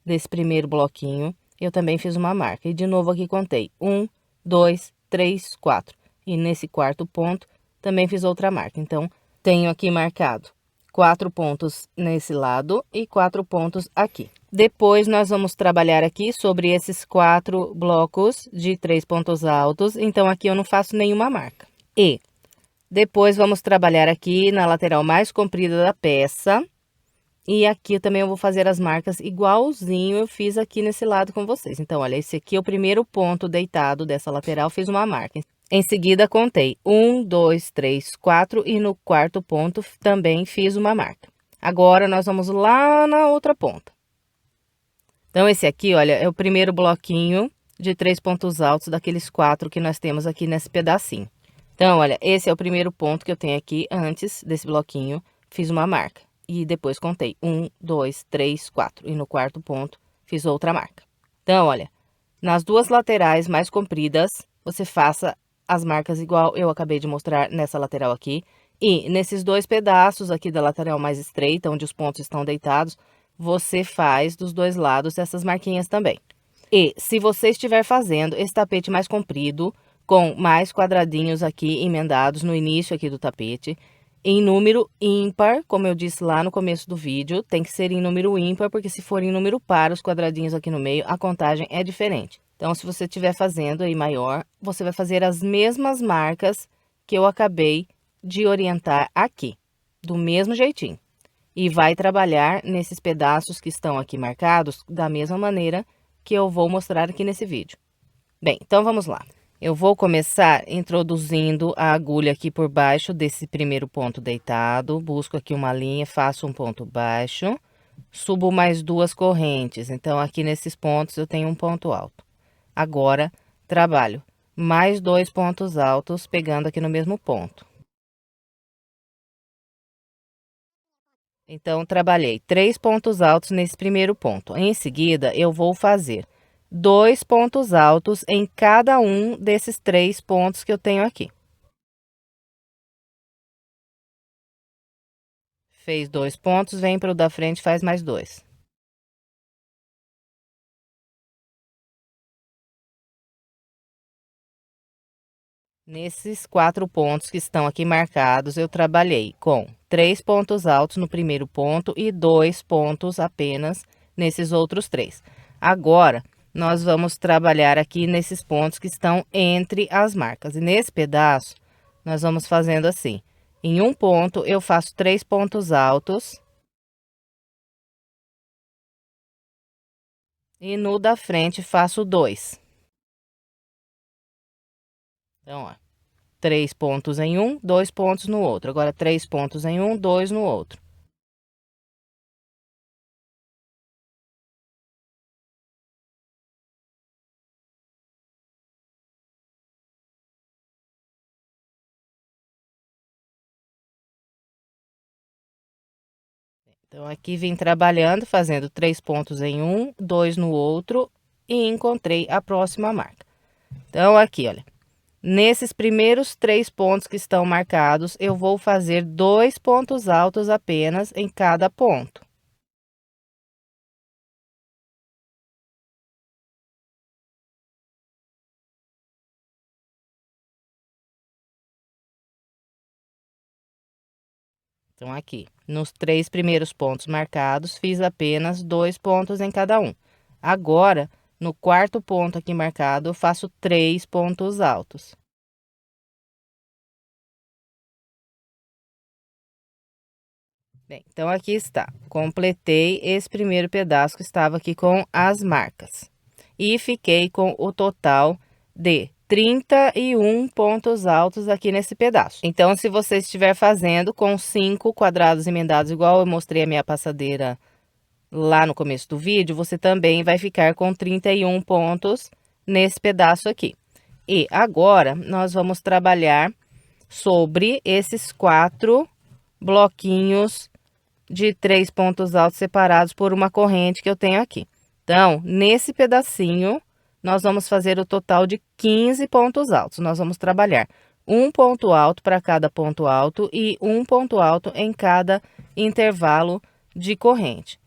desse primeiro bloquinho, eu também fiz uma marca. E de novo aqui contei 1, 2, 3, 4. E nesse quarto ponto, também fiz outra marca. Então, tenho aqui marcado 4 pontos nesse lado e 4 pontos aqui. Depois, nós vamos trabalhar aqui sobre esses 4 blocos de 3 pontos altos. Então, aqui eu não faço nenhuma marca. E depois, vamos trabalhar aqui na lateral mais comprida da peça. E aqui também eu vou fazer as marcas igualzinho eu fiz aqui nesse lado com vocês. Então, olha, esse aqui é o primeiro ponto deitado dessa lateral, fiz uma marca. Em seguida, contei 1, 2, 3, 4 e no quarto ponto também fiz uma marca. Agora, nós vamos lá na outra ponta. Então, esse aqui, olha, é o primeiro bloquinho de 3 pontos altos daqueles 4 que nós temos aqui nesse pedacinho. Então, olha, esse é o primeiro ponto que eu tenho aqui antes desse bloquinho, fiz uma marca. E depois contei 1, 2, 3, 4. E no quarto ponto, fiz outra marca. Então, olha, nas duas laterais mais compridas, você faça as marcas igual eu acabei de mostrar nessa lateral aqui. E nesses dois pedaços aqui da lateral mais estreita, onde os pontos estão deitados, você faz dos dois lados essas marquinhas também. E se você estiver fazendo esse tapete mais comprido, com mais quadradinhos aqui emendados no início aqui do tapete, em número ímpar, como eu disse lá no começo do vídeo, tem que ser em número ímpar, porque se for em número par, os quadradinhos aqui no meio, a contagem é diferente. Então, se você estiver fazendo aí maior, você vai fazer as mesmas marcas que eu acabei de orientar aqui, do mesmo jeitinho. E vai trabalhar nesses pedaços que estão aqui marcados da mesma maneira que eu vou mostrar aqui nesse vídeo. Bem, então vamos lá. Eu vou começar introduzindo a agulha aqui por baixo desse primeiro ponto deitado. Busco aqui uma linha, faço um ponto baixo, subo mais 2 correntes. Então, aqui nesses pontos eu tenho um ponto alto. Agora, trabalho mais 2 pontos altos, pegando aqui no mesmo ponto. Então, trabalhei 3 pontos altos nesse primeiro ponto. Em seguida, eu vou fazer 2 pontos altos em cada um desses 3 pontos que eu tenho aqui. Fez 2 pontos, vem para o da frente, faz mais 2. Nesses 4 pontos que estão aqui marcados, eu trabalhei com 3 pontos altos no primeiro ponto e 2 pontos apenas nesses outros 3. Agora, nós vamos trabalhar aqui nesses pontos que estão entre as marcas. E nesse pedaço, nós vamos fazendo assim. Em um ponto, eu faço 3 pontos altos. E no da frente, faço 2. Então, ó, 3 pontos em um, 2 pontos no outro. Agora, 3 pontos em um, 2 no outro. Então, aqui vim trabalhando, fazendo 3 pontos em um, 2 no outro e encontrei a próxima marca. Então, aqui, olha, nesses primeiros 3 pontos que estão marcados, eu vou fazer 2 pontos altos apenas em cada ponto. Então, aqui, nos 3 primeiros pontos marcados, fiz apenas 2 pontos em cada um. Agora, no quarto ponto aqui marcado, eu faço 3 pontos altos. Bem, então aqui está. Completei esse primeiro pedaço que estava aqui com as marcas. E fiquei com o total de 31 pontos altos aqui nesse pedaço. Então, se você estiver fazendo com 5 quadrados emendados, igual eu mostrei a minha passadeira lá no começo do vídeo, você também vai ficar com 31 pontos nesse pedaço aqui. E agora, nós vamos trabalhar sobre esses 4 bloquinhos de 3 pontos altos separados por uma corrente que eu tenho aqui. Então, nesse pedacinho, nós vamos fazer o total de 15 pontos altos. Nós vamos trabalhar um ponto alto para cada ponto alto e um ponto alto em cada intervalo de corrente.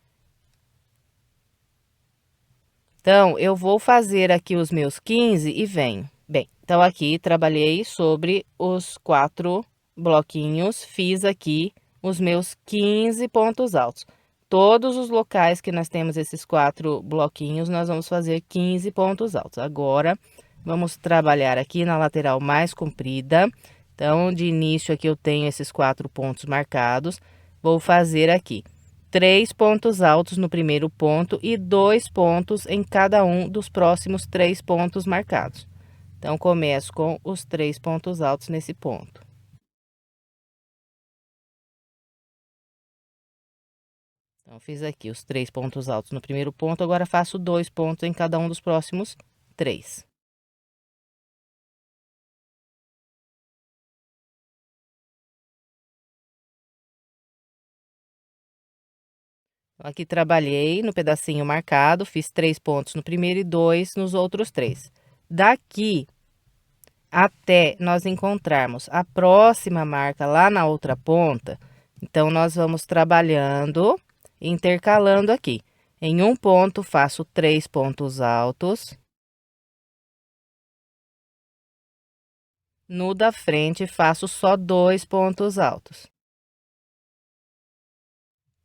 Então, eu vou fazer aqui os meus 15 e venho. Bem, então aqui trabalhei sobre os 4 bloquinhos, fiz aqui os meus 15 pontos altos. Todos os locais que nós temos esses 4 bloquinhos, nós vamos fazer 15 pontos altos. Agora, vamos trabalhar aqui na lateral mais comprida. Então, de início aqui eu tenho esses 4 pontos marcados. Vou fazer aqui 3 pontos altos no primeiro ponto e 2 pontos em cada um dos próximos 3 pontos marcados. Então, começo com os 3 pontos altos nesse ponto. Então, fiz aqui os 3 pontos altos no primeiro ponto, agora faço 2 pontos em cada um dos próximos 3. Aqui trabalhei no pedacinho marcado, fiz 3 pontos no primeiro e 2 nos outros 3. Daqui até nós encontrarmos a próxima marca lá na outra ponta, então nós vamos trabalhando, intercalando aqui. Em um ponto, faço 3 pontos altos. No da frente, faço só 2 pontos altos.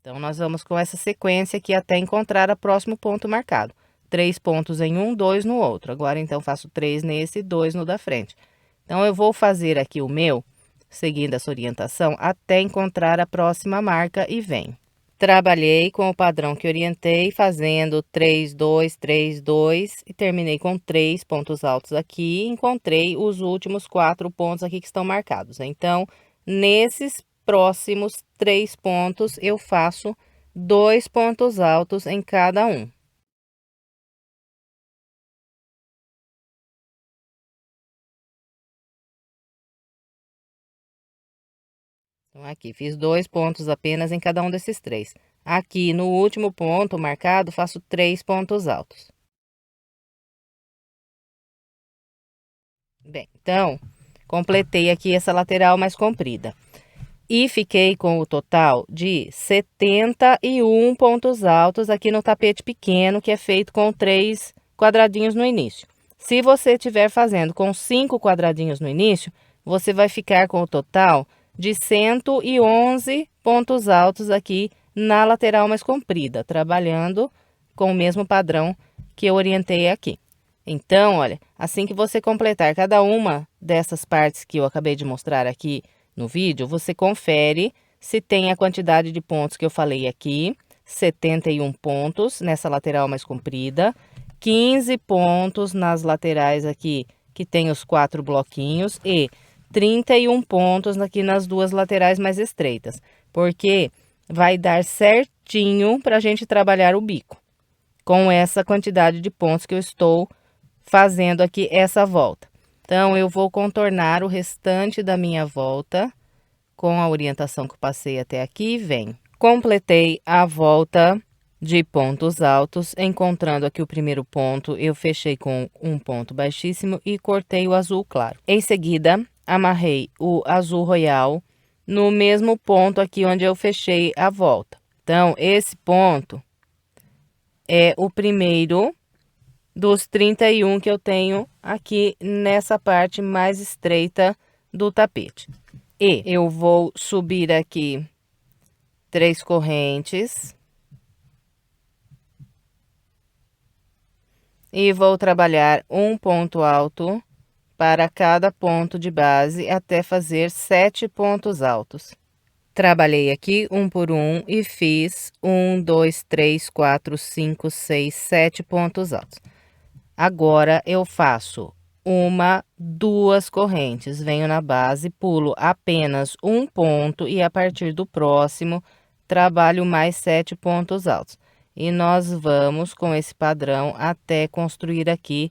Então, nós vamos com essa sequência aqui até encontrar o próximo ponto marcado. 3 pontos em um, 2 no outro. Agora, então, faço 3 nesse e 2 no da frente. Então, eu vou fazer aqui o meu, seguindo essa orientação, até encontrar a próxima marca e venho. Trabalhei com o padrão que orientei, fazendo 3, 2, 3, 2 e terminei com 3 pontos altos aqui. Encontrei os últimos 4 pontos aqui que estão marcados. Então, nesses próximos 3 pontos, eu faço 2 pontos altos em cada um. Então, aqui, fiz 2 pontos apenas em cada um desses 3. Aqui, no último ponto marcado, faço 3 pontos altos. Bem, então, completei aqui essa lateral mais comprida. E fiquei com o total de 71 pontos altos aqui no tapete pequeno, que é feito com 3 quadradinhos no início. Se você estiver fazendo com 5 quadradinhos no início, você vai ficar com o total de 111 pontos altos aqui na lateral mais comprida, trabalhando com o mesmo padrão que eu orientei aqui. Então, olha, assim que você completar cada uma dessas partes que eu acabei de mostrar aqui no vídeo, você confere se tem a quantidade de pontos que eu falei aqui, 71 pontos nessa lateral mais comprida, 15 pontos nas laterais aqui que tem os 4 bloquinhos e 31 pontos aqui nas duas laterais mais estreitas, porque vai dar certinho para a gente trabalhar o bico com essa quantidade de pontos que eu estou fazendo aqui essa volta. Então, eu vou contornar o restante da minha volta com a orientação que eu passei até aqui e venho. Completei a volta de pontos altos, encontrando aqui o primeiro ponto, eu fechei com um ponto baixíssimo e cortei o azul claro. Em seguida, amarrei o azul royal no mesmo ponto aqui onde eu fechei a volta. Então, esse ponto é o primeiro dos 31 que eu tenho aqui nessa parte mais estreita do tapete. E eu vou subir aqui 3 correntes. E vou trabalhar um ponto alto para cada ponto de base até fazer 7 pontos altos. Trabalhei aqui um por um e fiz 1, 2, 3, 4, 5, 6, 7 pontos altos. Agora, eu faço 1, 2 correntes, venho na base, pulo apenas um ponto e a partir do próximo, trabalho mais 7 pontos altos. E nós vamos com esse padrão até construir aqui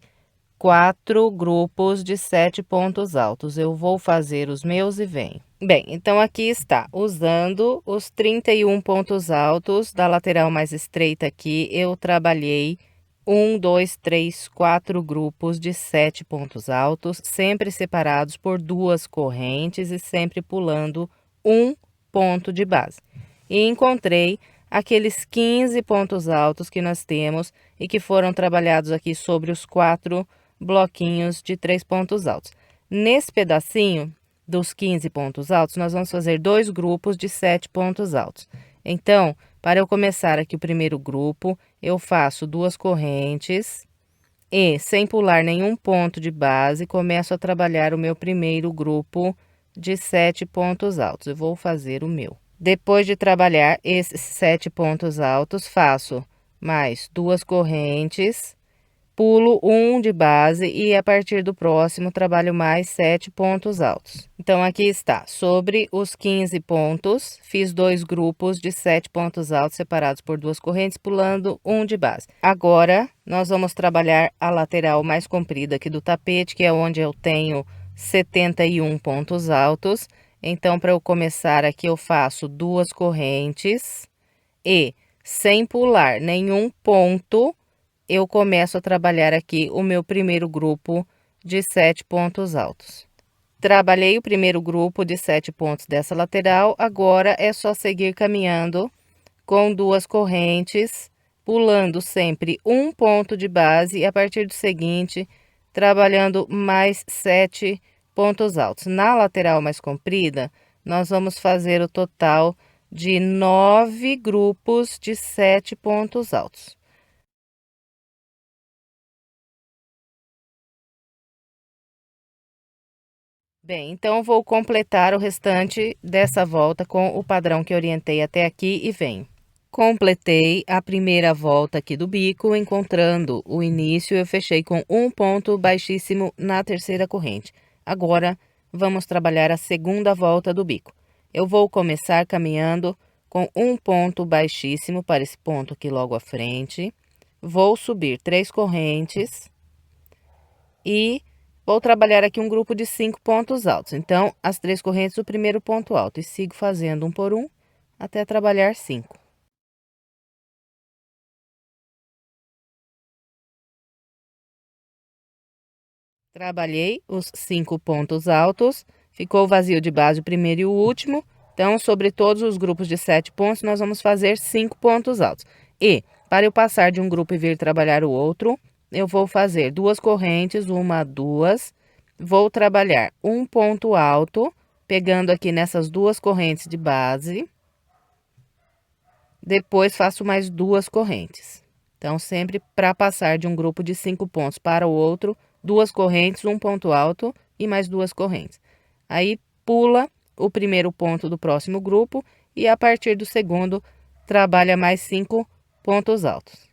4 grupos de 7 pontos altos. Eu vou fazer os meus e venho. Bem, então aqui está, usando os 31 pontos altos da lateral mais estreita aqui, eu trabalhei dois, três, 4 grupos de 7 pontos altos, sempre separados por 2 correntes e sempre pulando um ponto de base. E encontrei aqueles 15 pontos altos que nós temos e que foram trabalhados aqui sobre os 4 bloquinhos de 3 pontos altos. Nesse pedacinho dos 15 pontos altos, nós vamos fazer 2 grupos de 7 pontos altos. Então, para eu começar aqui o primeiro grupo, eu faço 2 correntes e, sem pular nenhum ponto de base, começo a trabalhar o meu primeiro grupo de 7 pontos altos. Eu vou fazer o meu. Depois de trabalhar esses 7 pontos altos, faço mais 2 correntes, pulo um de base e a partir do próximo trabalho mais 7 pontos altos. Então, aqui está, sobre os 15 pontos, fiz 2 grupos de 7 pontos altos separados por 2 correntes, pulando um de base. Agora, nós vamos trabalhar a lateral mais comprida aqui do tapete, que é onde eu tenho 71 pontos altos. Então, para eu começar aqui, eu faço 2 correntes e, sem pular nenhum ponto, eu começo a trabalhar aqui o meu primeiro grupo de 7 pontos altos. Trabalhei o primeiro grupo de 7 pontos dessa lateral, agora é só seguir caminhando com 2 correntes, pulando sempre um ponto de base e a partir do seguinte, trabalhando mais 7 pontos altos. Na lateral mais comprida, nós vamos fazer o total de 9 grupos de 7 pontos altos. Bem, então vou completar o restante dessa volta com o padrão que orientei até aqui e venho. Completei a primeira volta aqui do bico, encontrando o início, eu fechei com um ponto baixíssimo na terceira corrente. Agora, vamos trabalhar a segunda volta do bico. Eu vou começar caminhando com um ponto baixíssimo para esse ponto aqui logo à frente. Vou subir 3 correntes e vou trabalhar aqui um grupo de 5 pontos altos. Então, as 3 correntes do primeiro ponto alto. E sigo fazendo um por um até trabalhar 5. Trabalhei os 5 pontos altos. Ficou vazio de base o primeiro e o último. Então, sobre todos os grupos de 7 pontos, nós vamos fazer 5 pontos altos. E, para eu passar de um grupo e vir trabalhar o outro, eu vou fazer 2 correntes, 1, 2. Vou trabalhar um ponto alto, pegando aqui nessas 2 correntes de base. Depois, faço mais 2 correntes. Então, sempre para passar de um grupo de 5 pontos para o outro, 2 correntes, um ponto alto e mais 2 correntes. Aí, pula o primeiro ponto do próximo grupo e, a partir do segundo, trabalha mais 5 pontos altos.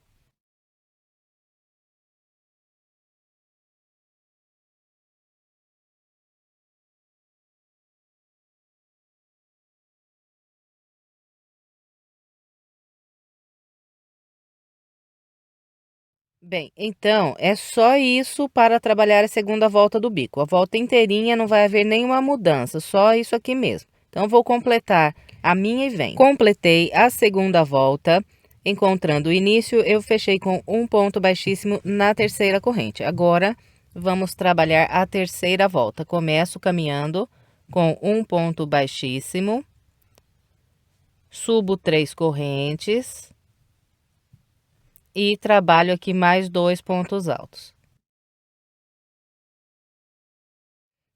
Bem, então, é só isso para trabalhar a segunda volta do bico. A volta inteirinha não vai haver nenhuma mudança, só isso aqui mesmo. Então, vou completar a minha e venho. Completei a segunda volta, encontrando o início, eu fechei com um ponto baixíssimo na terceira corrente. Agora, vamos trabalhar a terceira volta. Começo caminhando com um ponto baixíssimo, subo 3 correntes e trabalho aqui mais 2 pontos altos.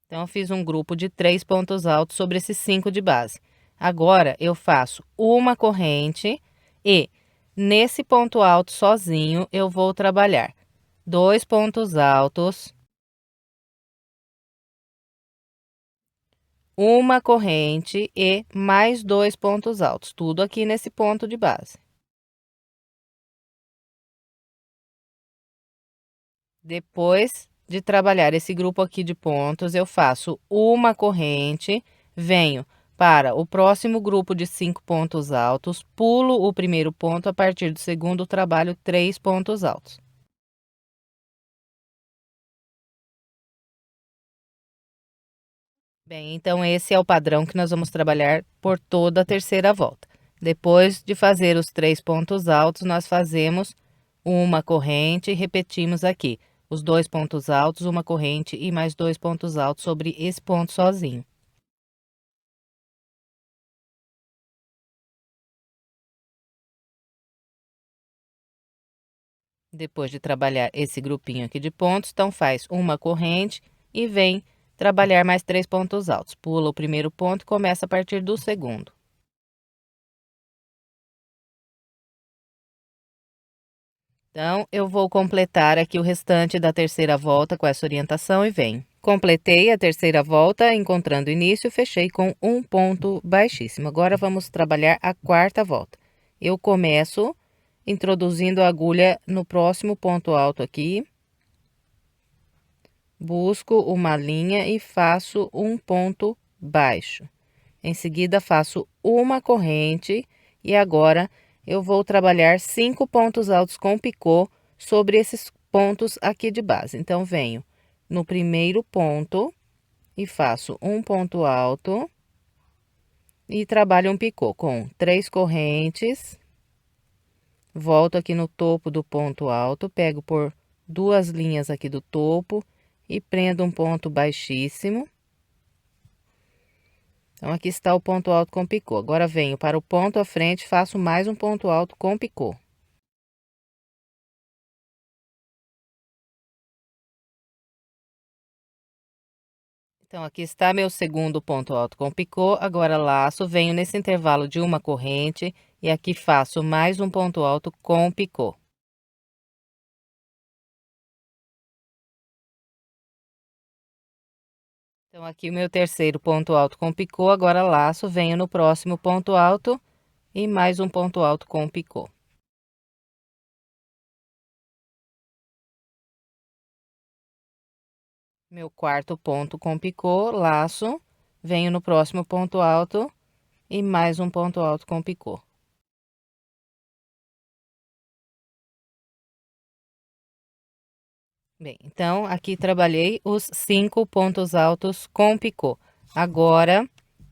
Então, eu fiz um grupo de 3 pontos altos sobre esses 5 de base. Agora, eu faço uma corrente e, nesse ponto alto sozinho, eu vou trabalhar 2 pontos altos, uma corrente e mais 2 pontos altos, tudo aqui nesse ponto de base. Depois de trabalhar esse grupo aqui de pontos, eu faço uma corrente, venho para o próximo grupo de 5 pontos altos, pulo o primeiro ponto, a partir do segundo trabalho 3 pontos altos. Bem, então esse é o padrão que nós vamos trabalhar por toda a terceira volta. Depois de fazer os 3 pontos altos, nós fazemos uma corrente, repetimos aqui os 2 pontos altos, uma corrente e mais 2 pontos altos sobre esse ponto sozinho. Depois de trabalhar esse grupinho aqui de pontos, então faz uma corrente e vem trabalhar mais 3 pontos altos. Pula o primeiro ponto e começa a partir do segundo. Então, eu vou completar aqui o restante da terceira volta com essa orientação e venho. Completei a terceira volta, encontrando o início, fechei com um ponto baixíssimo. Agora, vamos trabalhar a quarta volta. Eu começo introduzindo a agulha no próximo ponto alto aqui. Busco uma linha e faço um ponto baixo. Em seguida, faço uma corrente e agora eu vou trabalhar 5 pontos altos com picô sobre esses pontos aqui de base. Então, venho no primeiro ponto e faço um ponto alto e trabalho um picô com 3 correntes. Volto aqui no topo do ponto alto, pego por 2 linhas aqui do topo e prendo um ponto baixíssimo. Então, aqui está o ponto alto com picô. Agora, venho para o ponto à frente, faço mais um ponto alto com picô. Então, aqui está meu segundo ponto alto com picô. Agora, laço, venho nesse intervalo de uma corrente e aqui faço mais um ponto alto com picô. Então, aqui o meu terceiro ponto alto com picô. Agora, laço, venho no próximo ponto alto e mais um ponto alto com picô. Meu quarto ponto com picô, laço, venho no próximo ponto alto e mais um ponto alto com picô. Bem, então, aqui trabalhei os 5 pontos altos com picô. Agora,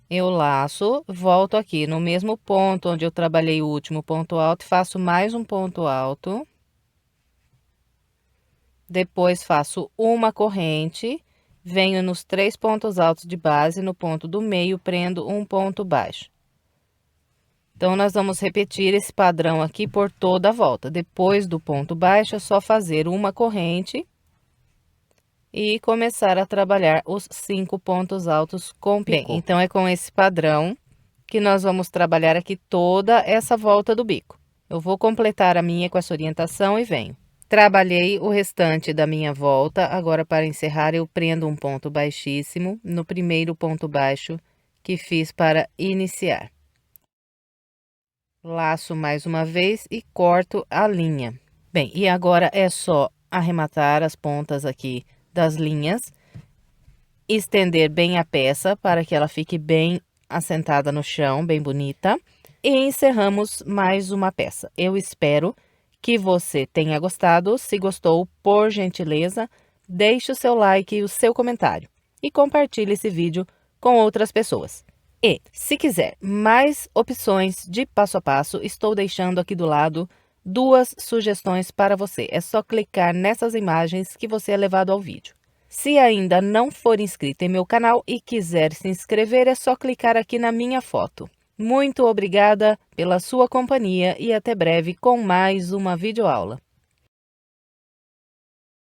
eu laço, volto aqui no mesmo ponto onde eu trabalhei o último ponto alto, faço mais um ponto alto. Depois, faço uma corrente, venho nos 3 pontos altos de base, no ponto do meio, prendo um ponto baixo. Então, nós vamos repetir esse padrão aqui por toda a volta. Depois do ponto baixo, é só fazer uma corrente e começar a trabalhar os 5 pontos altos com picô. Bem, então, é com esse padrão que nós vamos trabalhar aqui toda essa volta do bico. Eu vou completar a minha com essa orientação e venho. Trabalhei o restante da minha volta, agora para encerrar eu prendo um ponto baixíssimo no primeiro ponto baixo que fiz para iniciar. Laço mais uma vez e corto a linha. Bem, e agora é só arrematar as pontas aqui das linhas, estender bem a peça para que ela fique bem assentada no chão, bem bonita. E encerramos mais uma peça. Eu espero que você tenha gostado. Se gostou, por gentileza, deixe o seu like e o seu comentário. E compartilhe esse vídeo com outras pessoas. E, se quiser mais opções de passo a passo, estou deixando aqui do lado 2 sugestões para você. É só clicar nessas imagens que você é levado ao vídeo. Se ainda não for inscrito em meu canal e quiser se inscrever, é só clicar aqui na minha foto. Muito obrigada pela sua companhia e até breve com mais uma videoaula.